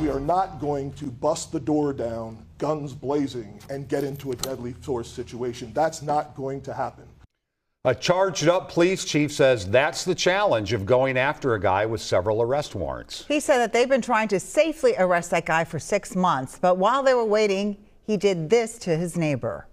We are not going to bust the door down, guns blazing, and get into a deadly force situation. That's not going to happen. A charged up police chief says that's the challenge of going after a guy with several arrest warrants. He said that they've been trying to safely arrest that guy for 6 months, but while they were waiting, he did this to his neighbor.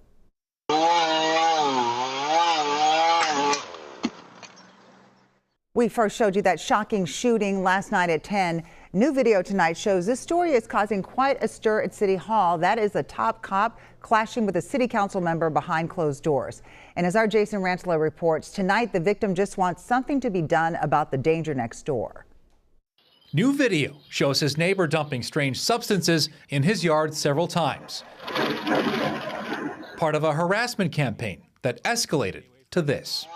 We first showed you that shocking shooting last night at 10. New video tonight shows this story is causing quite a stir at City Hall. That is a top cop clashing with a city council member behind closed doors. And as our Jason Rantala reports, tonight the victim just wants something to be done about the danger next door. New video shows his neighbor dumping strange substances in his yard several times. Part of a harassment campaign that escalated to this.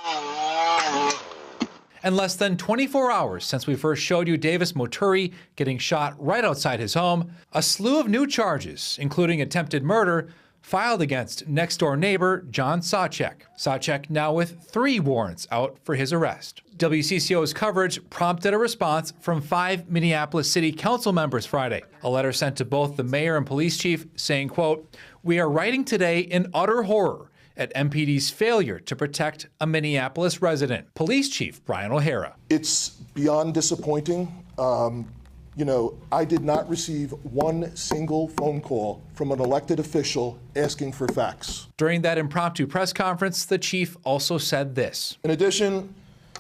And less than 24 hours since we first showed you Davis Moturi getting shot right outside his home, a slew of new charges, including attempted murder, filed against next-door neighbor John Sawchek. Sawchek now with 3 warrants out for his arrest. WCCO's coverage prompted a response from 5 Minneapolis City Council members Friday. A letter sent to both the mayor and police chief saying, quote, "We are writing today in utter horror at MPD's failure to protect a Minneapolis resident." Police Chief Brian O'Hara. It's beyond disappointing. I did not receive one single phone call from an elected official asking for facts. During that impromptu press conference, the chief also said this. In addition,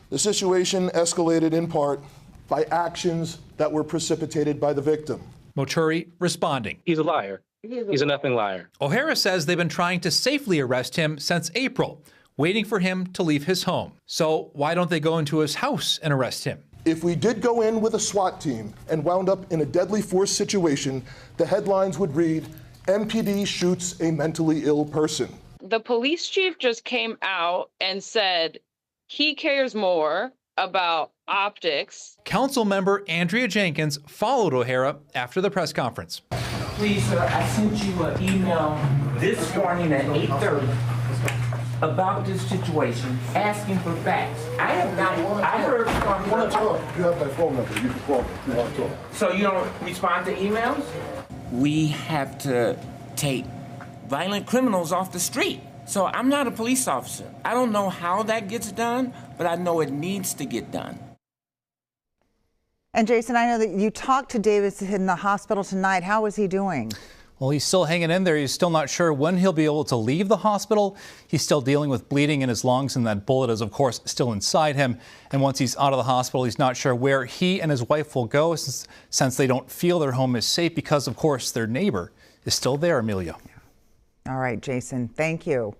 the situation escalated in part by actions that were precipitated by the victim. Moturi responding. He's a liar. He's a nothing liar. O'Hara says they've been trying to safely arrest him since April, waiting for him to leave his home. So why don't they go into his house and arrest him? If we did go in with a SWAT team and wound up in a deadly force situation, the headlines would read, "MPD shoots a mentally ill person." The police chief just came out and said he cares more about optics. Council member Andrea Jenkins followed O'Hara after the press conference. Please, sir, I sent you an email this morning at 8:30 about this situation, asking for facts. I have not, I heard from You have my phone number, you can call me. You want to talk. So you don't respond to emails? We have to take violent criminals off the street. So I'm not a police officer. I don't know how that gets done, but I know it needs to get done. And Jason, I know that you talked to Davis in the hospital tonight. How is he doing? Well, he's still hanging in there. He's still not sure when he'll be able to leave the hospital. He's still dealing with bleeding in his lungs, and that bullet is, of course, still inside him. And once he's out of the hospital, he's not sure where he and his wife will go since they don't feel their home is safe because, of course, their neighbor is still there, Amelia. All right, Jason, thank you.